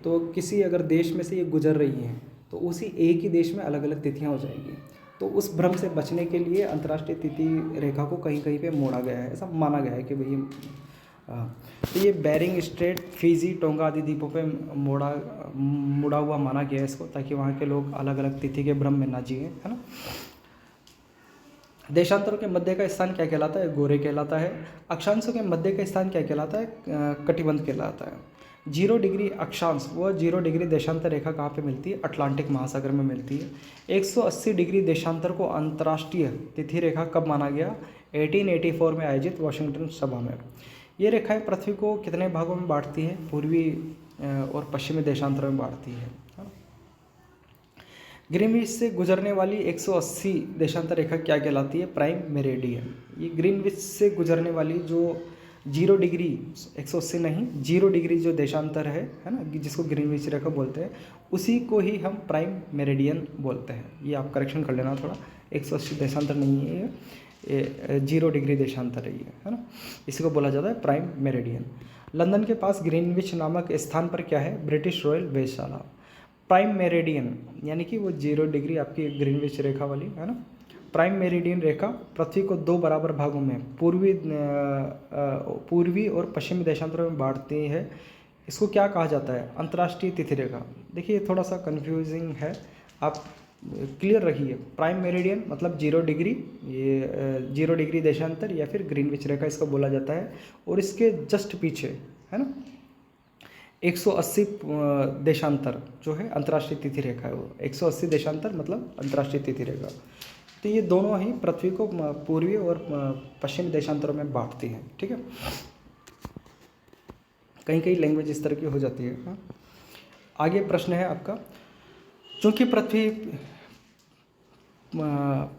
तो किसी अगर देश में से ये गुजर रही हैं तो उसी एक ही देश में अलग अलग तिथियां हो जाएगी। तो उस भ्रम से बचने के लिए अंतर्राष्ट्रीय तिथि रेखा को कहीं कहीं पे मोड़ा गया है, ऐसा माना गया है कि भाई तो ये बेरिंग स्ट्रेट, फिजी, टोंगा आदि द्वीपों पे मुड़ा हुआ माना गया है इसको, ताकि वहाँ के लोग अलग अलग तिथि के भ्रम में ना जिए, है ना। देशांतरों के मध्य का स्थान क्या कहलाता है, गोरे कहलाता है। अक्षांशों के मध्य का स्थान क्या कहलाता है, कटिबंध कहलाता है। 0 डिग्री अक्षांश व 0 डिग्री देशांतर रेखा कहाँ पे मिलती है, अटलांटिक महासागर में मिलती है। 180 डिग्री देशांतर को अंतर्राष्ट्रीय तिथि रेखा कब माना गया, 1884 में आयोजित वाशिंगटन सभा में। ये रेखाएं पृथ्वी को कितने भागों में बांटती है, पूर्वी और पश्चिमी देशांतर में बांटती है ना। ग्रीनविच से गुजरने वाली 180 देशांतर रेखा क्या कहलाती है? Prime meridian. ये ग्रीनविच से गुजरने वाली जो 0 डिग्री, 180 नहीं, 0 डिग्री जो देशांतर है ना, जिसको ग्रीनविच रेखा बोलते हैं, उसी को ही हम प्राइम मेरिडियन बोलते हैं। ये आप करेक्शन कर लेना थोड़ा, 180 देशांतर नहीं है ये, 0 डिग्री देशांतर है ना, इसी को बोला जाता है प्राइम मेरिडियन। लंदन के पास ग्रीनविच नामक स्थान पर क्या है? ब्रिटिश रॉयल वेधशाला। प्राइम मेरिडियन यानी कि वो 0 डिग्री आपकी ग्रीनविच रेखा वाली है ना। प्राइम मेरिडियन रेखा पृथ्वी को 2 बराबर भागों में पूर्वी और पश्चिमी देशांतरों में बांटती है। इसको क्या कहा जाता है? अंतर्राष्ट्रीय तिथि रेखा। देखिए थोड़ा सा कंफ्यूजिंग है, आप क्लियर रखिए। प्राइम मेरिडियन मतलब 0 डिग्री, ये 0 डिग्री देशांतर या फिर ग्रीनविच रेखा इसको बोला जाता है। और इसके जस्ट पीछे है ना 180 देशांतर जो है अंतर्राष्ट्रीय तिथि रेखा है। वो 180 देशांतर मतलब अंतर्राष्ट्रीय तिथि रेखा। तो ये दोनों ही पृथ्वी को पूर्वी और पश्चिमी देशांतरों में बांटती है। ठीक है, कहीं कहीं लैंग्वेज इस तरह की हो जाती है। हाँ? आगे प्रश्न है आपका, चूँकि पृथ्वी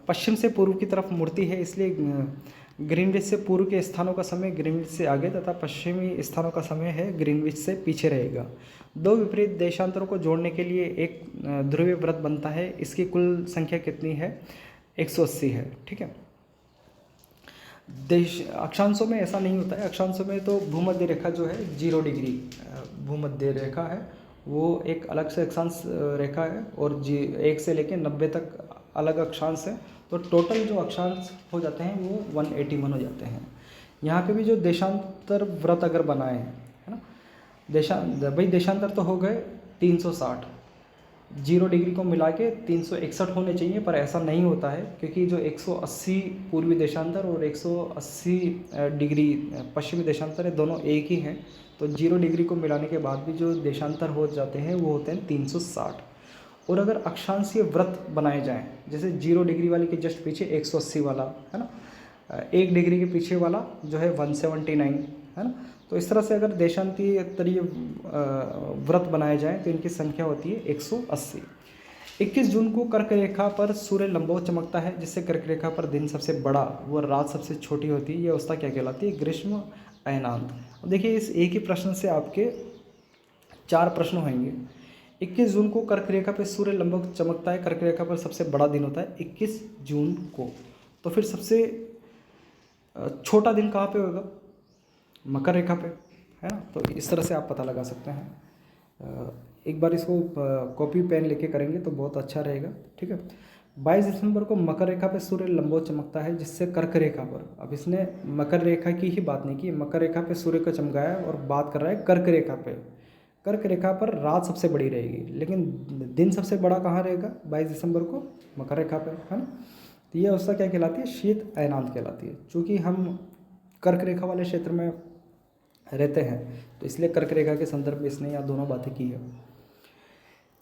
पश्चिम से पूर्व की तरफ मुड़ती है, इसलिए ग्रीनविच से पूर्व के स्थानों का समय ग्रीनविच से आगे तथा पश्चिमी स्थानों का समय है ग्रीनविच से पीछे रहेगा। 2 विपरीत देशांतरों को जोड़ने के लिए एक ध्रुवीय व्रत बनता है। इसकी कुल संख्या कितनी है? 180 है। ठीक है, अक्षांशों में ऐसा नहीं होता है। अक्षांशों में तो भूमध्य रेखा जो है 0 डिग्री भूमध्य रेखा है, वो एक अलग से अक्षांश रेखा है, और 1 से लेकर 90 तक अलग अक्षांश है। तो टोटल जो अक्षांश हो जाते हैं वो 181 हो जाते हैं। यहाँ पे भी जो देशांतर व्रत अगर बनाए हैं है ना, भाई देशांतर तो हो गए 360, 0 डिग्री को मिला के 361 होने चाहिए, पर ऐसा नहीं होता है क्योंकि जो 180 पूर्वी देशांतर और 180 डिग्री पश्चिमी देशांतर है, दोनों एक ही हैं। तो 0 डिग्री को मिलाने के बाद भी जो देशांतर हो जाते हैं वो होते हैं 360। और अगर अक्षांशीय व्रत बनाए जाएं, जैसे 0 डिग्री वाले के जस्ट पीछे 180 वाला है ना, 1 डिग्री के पीछे वाला जो है 179 है ना, तो इस तरह से अगर देशांतरीय व्रत बनाए जाएं तो इनकी संख्या होती है 180। 21 जून को कर्क रेखा पर सूर्य लंबवत चमकता है, जिससे कर्क रेखा पर दिन सबसे बड़ा व रात सबसे छोटी होती है। यह अवस्था क्या कहलाती है? ग्रीष्म अयनांत। देखिए इस एक ही प्रश्न से आपके 4 प्रश्न होंगे। 21 जून को कर्क रेखा पर सूर्य लंबवत चमकता है, कर्क रेखा पर सबसे बड़ा दिन होता है 21 जून को। तो फिर सबसे छोटा दिन कहाँ पे होगा? मकर रेखा पे है ना। तो इस तरह से आप पता लगा सकते हैं। एक बार इसको कॉपी पेन लेके करेंगे तो बहुत अच्छा रहेगा। ठीक है, 22 दिसंबर को मकर रेखा पे सूर्य लंबवत चमकता है, जिससे कर्क रेखा पर, अब इसने मकर रेखा की ही बात नहीं की, मकर रेखा पे सूर्य को चमकाया और बात कर रहा है कर्क रेखा पे। कर्क रेखा पर रात सबसे बड़ी रहेगी, लेकिन दिन सबसे बड़ा कहाँ रहेगा? 22 दिसंबर को मकर रेखा पे है ना। तो ये अवस्था क्या कहलाती है? शीत अयनांत कहलाती है। चूँकि हम कर्क रेखा वाले क्षेत्र में रहते हैं तो इसलिए कर्क रेखा के संदर्भ में इसने यहाँ दोनों बातें की है।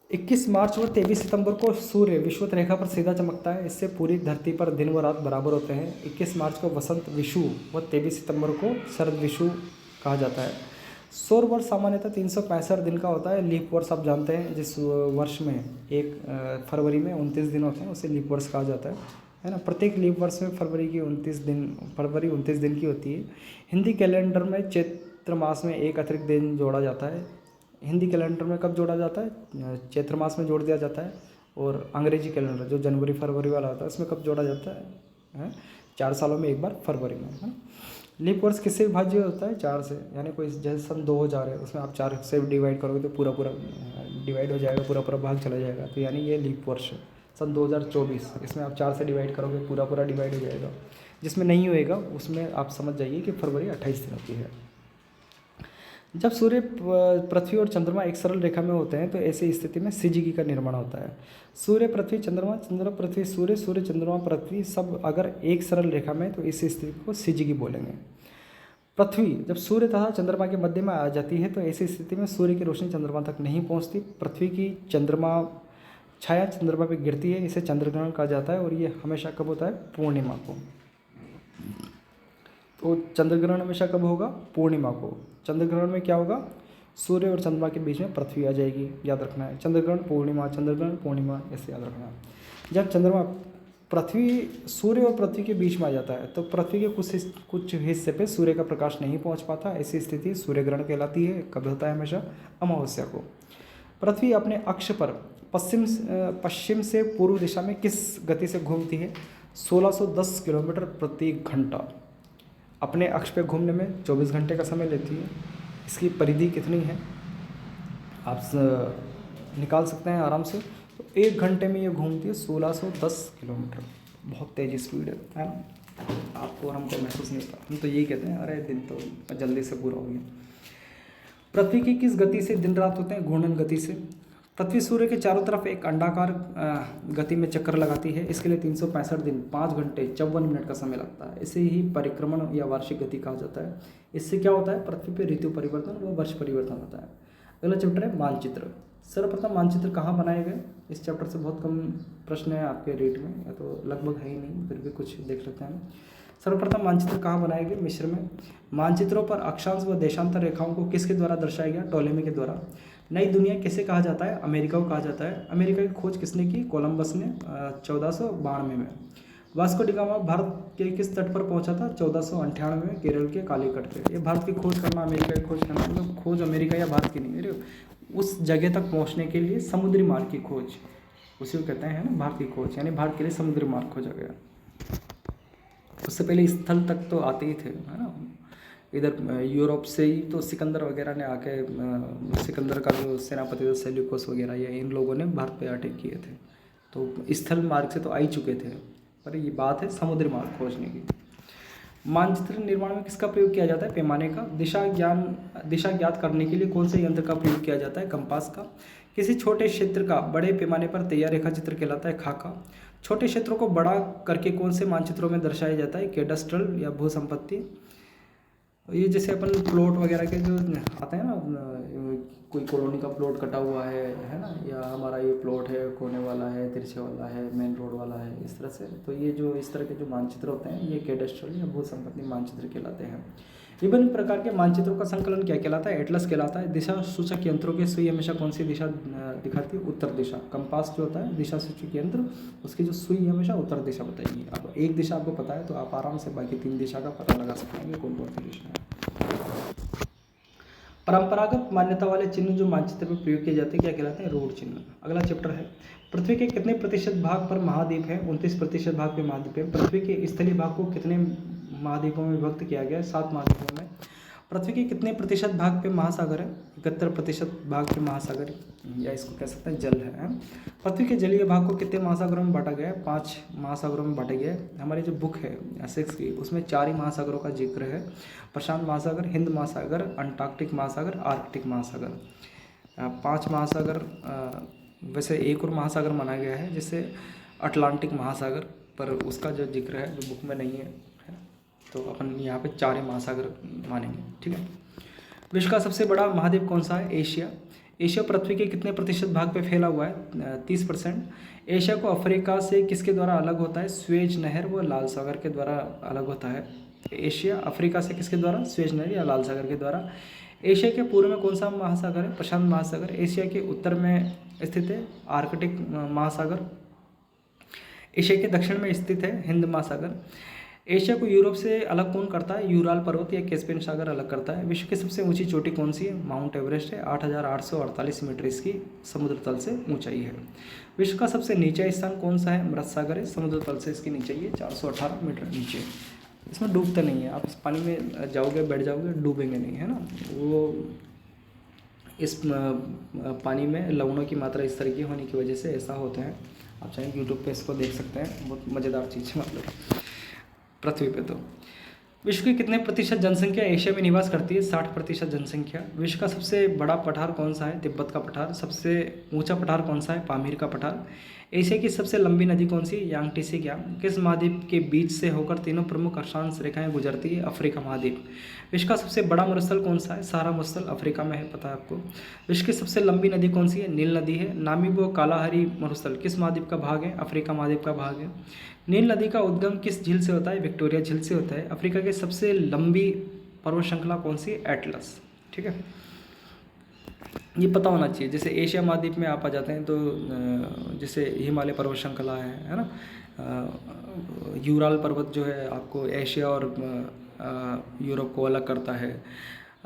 21 मार्च व 23 सितंबर को सूर्य विषुवत रेखा पर सीधा चमकता है, इससे पूरी धरती पर दिन व रात बराबर होते हैं। 21 मार्च को वसंत विषु व 23 सितंबर को शरद विषु कहा जाता है। सौर वर्ष सामान्यतः 365 दिन का होता है। लीप वर्ष आप जानते हैं, जिस वर्ष में 1 फरवरी में 29 दिन होते हैं उसे लीप वर्ष कहा जाता है ना। प्रत्येक लीप वर्ष में फरवरी 29 दिन की होती है। हिंदी कैलेंडर में चैत्र मास में एक अतिरिक्त दिन जोड़ा जाता है। हिंदी कैलेंडर में कब जोड़ा जाता है? चैत्र मास में जोड़ दिया जाता है। और अंग्रेजी कैलेंडर जो जनवरी फरवरी वाला होता है उसमें कब जोड़ा जाता है? 4 सालों में एक बार फरवरी में है। लीप वर्ष किससे विभाज्य होता है? 4 से। यानी कोई जैसे सन 2000 है उसमें आप 4 से डिवाइड करोगे तो पूरा डिवाइड हो जाएगा, पूरा भाग चला जाएगा। तो यानी ये लीप वर्ष है। सन 2024 इसमें आप 4 से डिवाइड करोगे पूरा डिवाइड हो जाएगा। जिसमें नहीं होएगा उसमें आप समझ जाइए कि फरवरी 28 दिन होती है। जब सूर्य पृथ्वी और चंद्रमा एक सरल रेखा में होते हैं तो ऐसी स्थिति में सिजिगी का निर्माण होता है। सूर्य पृथ्वी चंद्रमा, चंद्रमा पृथ्वी सूर्य, सूर्य चंद्रमा पृथ्वी सब अगर एक सरल रेखा में तो इस स्थिति को सिजिगी बोलेंगे। पृथ्वी जब सूर्य तथा चंद्रमा के मध्य में आ जाती है तो ऐसी स्थिति में सूर्य की रोशनी चंद्रमा तक नहीं पहुंचती। पृथ्वी की छाया चंद्रमा पर गिरती है, इसे चंद्रग्रहण कहा जाता है। और ये हमेशा कब होता है? पूर्णिमा को। तो चंद्रग्रहण हमेशा कब होगा? पूर्णिमा को। चंद्रग्रहण में क्या होगा? सूर्य और चंद्रमा के बीच में पृथ्वी आ जाएगी, याद रखना है। चंद्रग्रहण पूर्णिमा ऐसे याद रखना है। जब चंद्रमा सूर्य और पृथ्वी के बीच में आ जाता है तो पृथ्वी के कुछ हिस्से पे सूर्य का प्रकाश नहीं पहुंच पाता। ऐसी स्थिति सूर्य ग्रहण कहलाती है। कब होता है? हमेशा अमावस्या को। पृथ्वी अपने अक्ष पर पश्चिम से पूर्व दिशा में किस गति से घूमती है? 1610 किलोमीटर प्रति घंटा। अपने अक्ष पे घूमने में 24 घंटे का समय लेती है। इसकी परिधि कितनी है आप निकाल सकते हैं आराम से। तो 1 घंटे में ये घूमती है 1610 किलोमीटर। बहुत तेज़ स्पीड है ना। आपको और हमको महसूस नहीं होता। हम तो यही कहते हैं अरे दिन तो जल्दी से पूरा हो गया। पृथ्वी की किस गति से दिन रात होते हैं? घूर्णन गति से। पृथ्वी सूर्य के चारों तरफ एक अंडाकार गति में चक्कर लगाती है। इसके लिए 365 दिन 5 घंटे 54 मिनट का समय लगता है। इसे ही परिक्रमण या वार्षिक गति कहा जाता है। इससे क्या होता है? पृथ्वी पर ऋतु परिवर्तन व वर्ष परिवर्तन होता है। अगला चैप्टर है मानचित्र। सर्वप्रथम मानचित्र कहाँ बनाए गए? इस चैप्टर से बहुत कम प्रश्न है आपके रीट में, या तो लगभग है ही नहीं, फिर भी कुछ देख लेते हैं। सर्वप्रथम मानचित्र कहाँ बनाए गए? मिस्र में। मानचित्रों पर अक्षांश व देशांतर रेखाओं को किसके द्वारा दर्शाया गया? टोलेमी के द्वारा। नई दुनिया किसे कहा जाता है? अमेरिका को कहा जाता है। अमेरिका की खोज किसने की? कोलंबस ने 1492 में। वास्को डी गामा भारत के किस तट पर पहुंचा था? 1498 में केरल के कालीकट पे। ये भारत की खोज करना, अमेरिका की खोज करना, मतलब खोज अमेरिका या भारत की नहीं है, उस जगह तक पहुंचने के लिए समुद्री मार्ग की खोज, उसी को कहते हैं ना भारत की खोज, यानी भारत के लिए समुद्री मार्ग खोजा गया। उससे पहले स्थल तक तो आते ही थे, है ना। इधर यूरोप से ही तो सिकंदर वगैरह ने आके, सिकंदर का जो सेनापति था सेल्यूकस वगैरह, या इन लोगों ने भारत पे अटैक किए थे, तो स्थल मार्ग से तो आ ही चुके थे, पर ये बात है समुद्री मार्ग खोजने की। मानचित्र निर्माण में किसका प्रयोग किया जाता है? पैमाने का। दिशा ज्ञात करने के लिए कौन से यंत्र का प्रयोग किया जाता है? कंपास का। किसी छोटे क्षेत्र का बड़े पैमाने पर तैयार रेखा चित्र कहलाता है खाका। छोटे क्षेत्रों को बड़ा करके कौन से मानचित्रों में दर्शाया जाता है? कैडस्ट्रल या भू संपत्ति। ये जैसे अपन प्लॉट वगैरह के जो आते हैं ना, कोई कॉलोनी का प्लॉट कटा हुआ है ना, या हमारा ये प्लॉट है कोने वाला है, तिरछे वाला है, मेन रोड वाला है, इस तरह से। तो ये जो इस तरह के जो मानचित्र होते हैं ये कैडस्ट्रल या भू संपत्ति मानचित्र कहलाते हैं। विभिन्न प्रकार के मानचित्रों का संकलन क्या कहलाता है? एटलस कहलाता है। दिशा सूचक यंत्रों की सुई हमेशा कौन सी दिशा दिखाती है? उत्तर दिशा। कंपास जो होता है दिशा सूचक यंत्र, उसकी जो सुई हमेशा उत्तर दिशा बताएगी। अब एक दिशा आपको पता है तो आप आराम से बाकी 3 दिशा का पता लगा सकते हैं कौन कौन सी दिशा है। परंपरागत मान्यता वाले चिन्ह जो मानचित्र में प्रयोग किए जाते हैं क्या कहलाते हैं? रूढ़ चिन्ह। अगला चैप्टर है पृथ्वी के कितने प्रतिशत भाग पर महाद्वीप है? 29% भाग पे महाद्वीप है। पृथ्वी के स्थलीय भाग को कितने महाद्वीपों में विभक्त किया गया है? 7 महाद्वीपों में। पृथ्वी के कितने प्रतिशत भाग पे महासागर है? 71% भाग पे महासागर, या इसको कह सकते हैं जल है। पृथ्वी के जलीय भाग को कितने महासागरों में बांटा गया है? 5 महासागरों में बांटा गया है। हमारी जो बुक है 6 की, उसमें 4 ही महासागरों का जिक्र है। प्रशांत महासागर, हिंद महासागर, अंटार्कटिक महासागर, आर्कटिक महासागर। 5 महासागर, वैसे एक और महासागर माना गया है जिसे अटलांटिक महासागर, पर उसका जो जिक्र है जो बुक में नहीं है, तो अपन यहाँ पे 4 ही महासागर मानेंगे, ठीक है। विश्व का सबसे बड़ा महाद्वीप कौन सा है? एशिया। एशिया पृथ्वी के कितने प्रतिशत भाग पे फैला हुआ है? 30%। एशिया को अफ्रीका से किसके द्वारा अलग होता है? स्वेज नहर व लाल सागर के द्वारा अलग होता है। एशिया अफ्रीका से किसके द्वारा? स्वेज नहर या लाल सागर के द्वारा। एशिया के पूर्व में कौन सा महासागर है? प्रशांत महासागर। एशिया के उत्तर में स्थित है आर्कटिक महासागर। एशिया के दक्षिण में स्थित है हिंद महासागर। एशिया को यूरोप से अलग कौन करता है? यूराल पर्वत या कैस्पियन सागर अलग करता है। विश्व की सबसे ऊंची चोटी कौन सी है? माउंट एवरेस्ट है। 8,848 मीटर इसकी समुद्र तल से ऊंचाई है। विश्व का सबसे नीचा स्थान कौन सा है? मृत सागर है। समुद्र तल से इसकी नीचे ये 418 मीटर नीचे। इसमें डूबते नहीं है, आप इस पानी में जाओगे बैठ जाओगे, डूबेंगे नहीं, है ना। वो इस पानी में लवणों की मात्रा इस तरह की होने की वजह से ऐसा होता है। आप चाहें यूट्यूब पे इसको देख सकते हैं, बहुत मज़ेदार चीज़ है मतलब पृथ्वी पे। तो विश्व की कितने प्रतिशत जनसंख्या एशिया में निवास करती है? 60% जनसंख्या। विश्व का सबसे बड़ा पठार कौन सा है? तिब्बत का पठार। सबसे ऊंचा पठार कौन सा है? पामीर का पठार। एशिया की सबसे लंबी नदी कौन सी है? यांगटीसी क्या। किस महाद्वीप के बीच से होकर तीनों प्रमुख अक्षांश रेखाएं गुजरती है? अफ्रीका महाद्वीप। विश्व का सबसे बड़ा मरुस्थल कौन सा है? सहारा मरुस्थल, अफ्रीका में है, पता है आपको। विश्व की सबसे लंबी नदी कौन सी है? नील नदी है। नामीब व कालाहारी मरुस्थल किस महाद्वीप का भाग है? अफ्रीका महाद्वीप का भाग है। नील नदी का उद्गम किस झील से होता है? विक्टोरिया झील से होता है। अफ्रीका की सबसे लंबी पर्वत श्रृंखला कौन सी है? एटलस, ठीक है। ये पता होना चाहिए। जैसे एशिया महाद्वीप में आप आ जाते हैं तो जैसे हिमालय पर्वत श्रृंखला है ना, यूराल पर्वत जो है आपको एशिया और यूरोप को अलग करता है।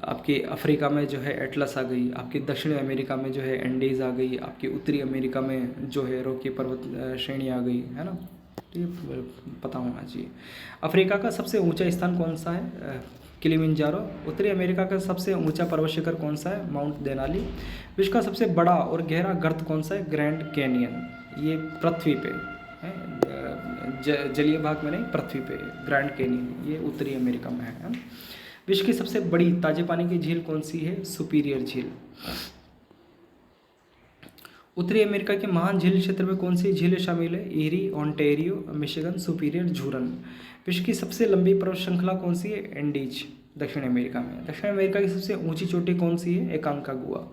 आपकी अफ्रीका में जो है एटलस आ गई, आपकी दक्षिण अमेरिका में जो है एंडीज़ आ गई, आपकी उत्तरी अमेरिका में जो है रॉकी पर्वत श्रेणी आ गई, है ना। तो ये पता होना चाहिए। अफ्रीका का सबसे ऊंचा स्थान कौन सा है? किलिमंजारो। उत्तरी अमेरिका का सबसे ऊंचा पर्वत शिखर कौन सा है? Mount Denali. विश्व का सबसे बड़ा और गहरा गर्त कौन सा है? Grand canyon. ये पृथ्वी पे है, जलीय भाग में नहीं, पृथ्वी पे ग्रैंड कैनियन, ये उत्तरी अमेरिका में है ना। विश्व की सबसे बड़ी ताजे पानी की झील कौन सी है? सुपीरियर झील। उत्तरी अमेरिका के महान झील क्षेत्र में कौन सी झीलें शामिल है? Erie, Ontario, Michigan, Superior, Huron. विश्व की सबसे लंबी पर्वत श्रृंखला कौन सी है? एंडीज, दक्षिण अमेरिका में। दक्षिण अमेरिका की सबसे ऊंची चोटी कौन सी है? एकांकागुआ।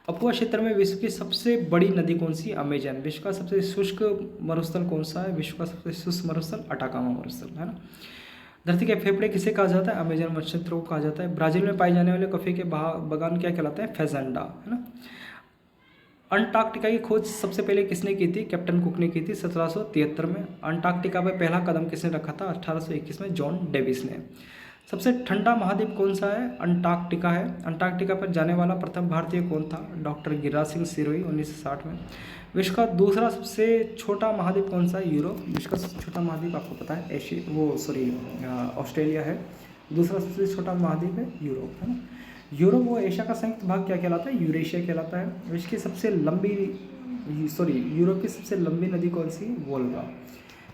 अपुआ क्षेत्र में विश्व की सबसे बड़ी नदी कौन सी है? अमेजन। विश्व का सबसे शुष्क मरुस्थल कौन सा है? विश्व का सबसे शुष्क मरुस्थल अटाकामा मरुस्थल, है ना। धरती के फेफड़े किसे कहा जाता है? अमेजन वन क्षेत्र को कहा जाता है। ब्राजील में पाए जाने वाले कॉफी के बागान क्या कहलाते हैं? फेजेंडा, है ना। अंटार्कटिका की खोज सबसे पहले किसने की थी? कैप्टन कुक ने की थी 1773 में। अंटार्कटिका पर पहला कदम किसने रखा था? 1821 में जॉन डेविस ने। सबसे ठंडा महाद्वीप कौन सा है? अंटार्कटिका है। अंटार्कटिका पर जाने वाला प्रथम भारतीय कौन था? डॉक्टर गिरिराज सिंह सिरोही, 1960 में। विश्व का दूसरा सबसे छोटा महाद्वीप कौन सा है? यूरोप। विश्व का सबसे छोटा महाद्वीप आपको पता है ऑस्ट्रेलिया है। दूसरा सबसे छोटा महाद्वीप है यूरोप, है ना। यूरोप और एशिया का संयुक्त भाग क्या कहलाता है? यूरेशिया कहलाता है। विश्व की सबसे लंबी यूरोप की सबसे लंबी नदी कौन सी है? वोल्गा।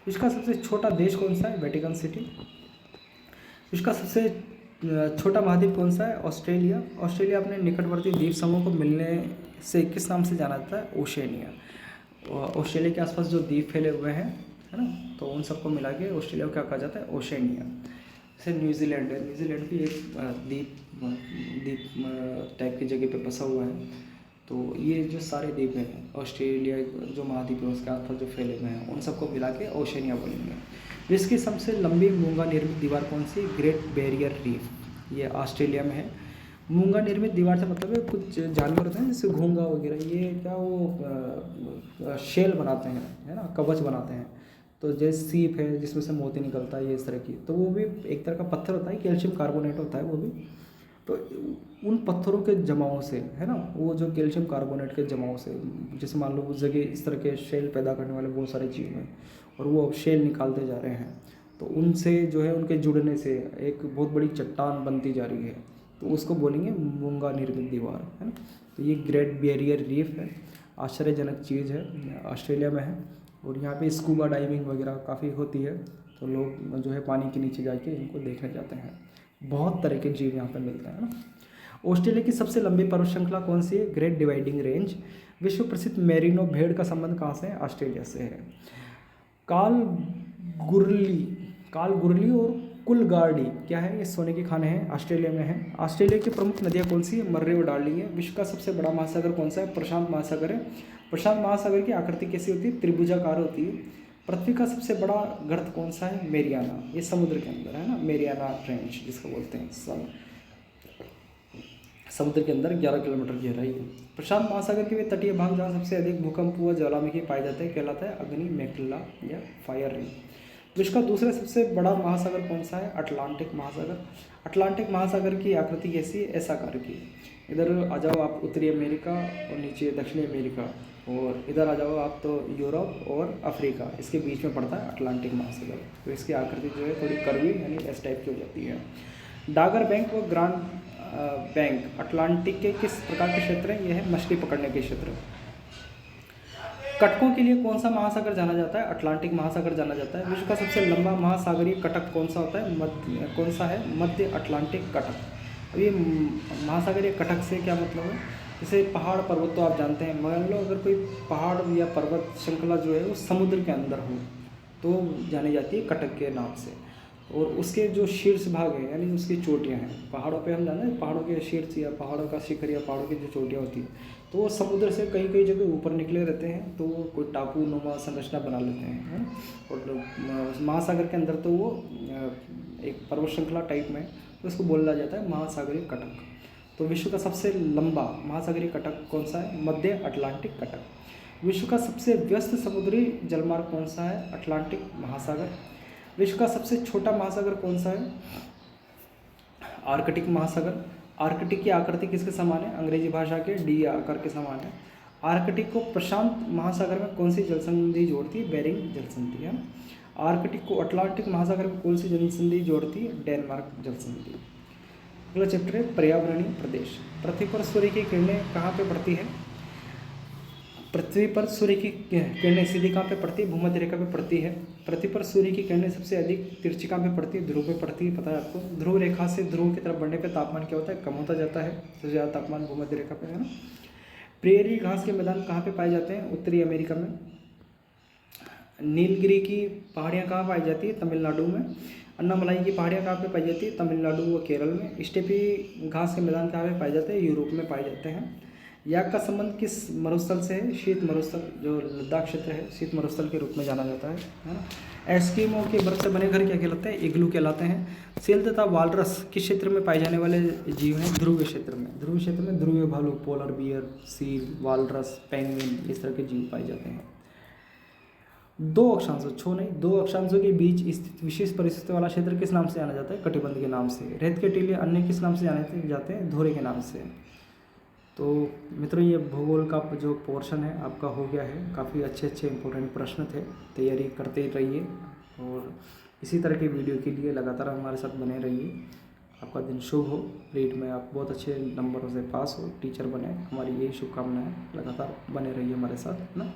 विश्व का सबसे छोटा देश कौन सा है? Vatican city. विश्व का सबसे छोटा महाद्वीप कौन सा है? ऑस्ट्रेलिया। ऑस्ट्रेलिया अपने निकटवर्ती द्वीप समूह को मिलने से किस नाम से जाना जाता है? ओशेनिया। ऑस्ट्रेलिया के आसपास जो द्वीप फैले हुए हैं, है ना, तो उन सबको मिला के ऑस्ट्रेलिया को क्या कहा जाता है? ओशेनिया। जैसे न्यूजीलैंड है, न्यूजीलैंड भी एक द्वीप टाइप की जगह पे बसा हुआ है। तो ये जो सारे द्वीप हैं ऑस्ट्रेलिया जो महाद्वीप है उसके आसपास जो फैले हुए हैं, उन सबको मिला के ओशेनिया बोलेंगे। विश्व की सबसे लंबी मूंगा निर्मित दीवार कौन सी? ग्रेट बैरियर रीफ, ये ऑस्ट्रेलिया में है। मूंगा निर्मित दीवार से मतलब है कुछ जानवर होते हैं जैसे घोंगा वगैरह, ये क्या वो शेल बनाते हैं, है ना, कवच बनाते हैं। तो जैसे सीप है जिसमें से मोती निकलता है, ये इस तरह की, तो वो भी एक तरह का पत्थर होता है, कैल्शियम कार्बोनेट होता है वो भी। तो उन पत्थरों के जमाव से, है ना, वो जो कैल्शियम कार्बोनेट के जमाव से, जैसे मान लो उस जगह इस तरह के शेल पैदा करने वाले बहुत सारे जीव हैं और वो अब शेल निकालते जा रहे हैं, तो उनसे जो है उनके जुड़ने से एक बहुत बड़ी चट्टान बनती जा रही है, तो उसको बोलेंगे मूंगा निर्मित दीवार, है ना। तो ये ग्रेट बैरियर रीफ है, आश्चर्यजनक चीज़ है, ऑस्ट्रेलिया में है। और यहाँ पे स्कूबा डाइविंग वगैरह काफ़ी होती है, तो लोग जो है पानी के नीचे जाके इनको देखने जाते हैं। बहुत तरह के जीव यहाँ पे मिलते हैं ना। ऑस्ट्रेलिया की सबसे लंबी पर्वत श्रृंखला कौन सी है? Great dividing range. विश्व प्रसिद्ध मेरिनो भेड़ का संबंध कहाँ से है? ऑस्ट्रेलिया से है। कालगुरली और कुलगार्डी क्या है? ये सोने के खाने हैं, ऑस्ट्रेलिया में है। ऑस्ट्रेलिया की प्रमुख नदियाँ कौन सी है? मर्रे और डार्लिंग है। विश्व का सबसे बड़ा महासागर कौन सा है? प्रशांत महासागर है। प्रशांत महासागर की आकृति कैसी होती है? त्रिभुजाकार होती है। पृथ्वी का सबसे बड़ा गर्त कौन सा है? मेरियाना, ये समुद्र के अंदर है ना, मेरियाना ट्रेंच जिसको बोलते हैं, समुद्र के अंदर 11 किलोमीटर गहराई है। प्रशांत महासागर के वे तटीय भाग जहाँ सबसे अधिक भूकंप हुआ ज्वालामुखी पाए जाते हैं कहलाता है अग्नि मेखला या फायर रिंग। विश्व का दूसरा सबसे बड़ा महासागर कौन सा है? अटलांटिक महासागर। अटलांटिक महासागर की आकृति कैसी है? ऐसा आकार की। इधर आ जाओ आप उत्तरी अमेरिका और नीचे दक्षिणी अमेरिका, और इधर आ जाओ आप तो यूरोप और अफ्रीका, इसके बीच में पड़ता है अटलांटिक महासागर। तो इसकी आकृति जो है थोड़ी कर्वी यानी एस टाइप की हो जाती है। डागर बैंक और ग्रांड बैंक अटलांटिक के किस प्रकार के क्षेत्र हैं? यह है मछली पकड़ने के क्षेत्र। कटकों के लिए कौन सा महासागर जाना जाता है? अटलांटिक महासागर जाना जाता है। विश्व का सबसे लंबा महासागरीय कटक कौन सा होता है? कौन सा है? मध्य अटलांटिक कटक। अब ये महासागरीय कटक से क्या मतलब है? जैसे पहाड़ पर्वत तो आप जानते हैं, मान लो अगर कोई पहाड़ या पर्वत श्रृंखला जो है वो समुद्र के अंदर हो तो जानी जाती है कटक के नाम से। और उसके जो शीर्ष भाग है यानी उसकी चोटियाँ हैं, पहाड़ों पे हम जाना है पहाड़ों के शीर्ष या पहाड़ों का शिखर या पहाड़ों की जो चोटियाँ होती हैं, तो वो समुद्र से कई कई जगह ऊपर निकले रहते हैं, तो वो कोई टापू नुमा संरचना बना लेते हैं, है ना। और महासागर के अंदर तो वो एक पर्वत श्रृंखला टाइप में, तो उसको बोला जाता है महासागरीय कटक। तो विश्व का सबसे लंबा महासागरीय कटक कौन सा है? मध्य अटलांटिक कटक। विश्व का सबसे व्यस्त समुद्री जलमार्ग कौन सा है? अटलांटिक महासागर। विश्व का सबसे छोटा महासागर कौन सा है? आर्कटिक महासागर। आर्कटिक की आकृति किसके समान है? अंग्रेजी भाषा के डी आकार के समान है। आर्कटिक को प्रशांत महासागर में कौन सी जलसंधि जोड़ती है? बेरिंग जलसंधि है। आर्कटिक को अटलांटिक महासागर में कौन सी जलसंधि जोड़ती है? डेनमार्क जलसंधि। अगला चैप्टर है पर्यावरणीय प्रदेश। पृथ्वी पर सूर्य की किरणें कहाँ पे पड़ती है? पृथ्वी पर सूर्य की किरणें सीधी कहाँ पे पड़ती है? भूमध्य रेखा पे पड़ती है। पृथ्वी पर सूर्य की किरणें सबसे अधिक तिरछी कहाँ पे पड़ती है? ध्रुव पे पड़ती है, पता है आपको। ध्रुव रेखा से ध्रुव की तरफ बढ़ने पे तापमान क्या होता है? कम होता जाता है। सबसे ज़्यादा तापमान भूमध्य रेखा पे है ना। प्रेरी घास के मैदान कहाँ पे पाए जाते हैं? उत्तरी अमेरिका में। नीलगिरी की पहाड़ियाँ कहाँ पाई जाती है? तमिलनाडु में। अन्नामलाई की पहाड़ियाँ कहाँ पे पाई जाती है? तमिलनाडु व केरल में। स्टेपी घास के मैदान कहाँ पे पाए जाते हैं? यूरोप में पाए जाते हैं। याक का संबंध किस मरुस्थल से है? शीत मरुस्थल, जो लद्दाख क्षेत्र है, शीत मरुस्थल के रूप में जाना जाता है ना। एस्किमो के बर्फ से बने घर क्या कहलाते हैं? इग्लू कहलाते हैं। सेल तथा वालरस किस क्षेत्र में पाए जाने वाले जीव हैं? ध्रुवीय क्षेत्र में। ध्रुवीय क्षेत्र में ध्रुवीय भालू, polar bear, seal, walrus, penguin, इस तरह के जीव पाए जाते हैं। दो अक्षांशों के बीच स्थित विशेष परिस्थिति वाला क्षेत्र किस नाम से जाना जाता है? कटिबंध के नाम से। रेत के टीले अन्य किस नाम से जाने जाते हैं? धोरे के नाम से। तो मित्रों, ये भूगोल का जो पोर्शन है आपका हो गया है। काफ़ी अच्छे इंपॉर्टेंट प्रश्न थे, तैयारी करते रहिए और इसी तरह के वीडियो के लिए लगातार हमारे साथ बने रहिए। आपका दिन शुभ हो, रीट में आप बहुत अच्छे नंबरों से पास हो, टीचर बने, हमारी यही शुभकामनाएं। लगातार बने रहिए हमारे साथ ना।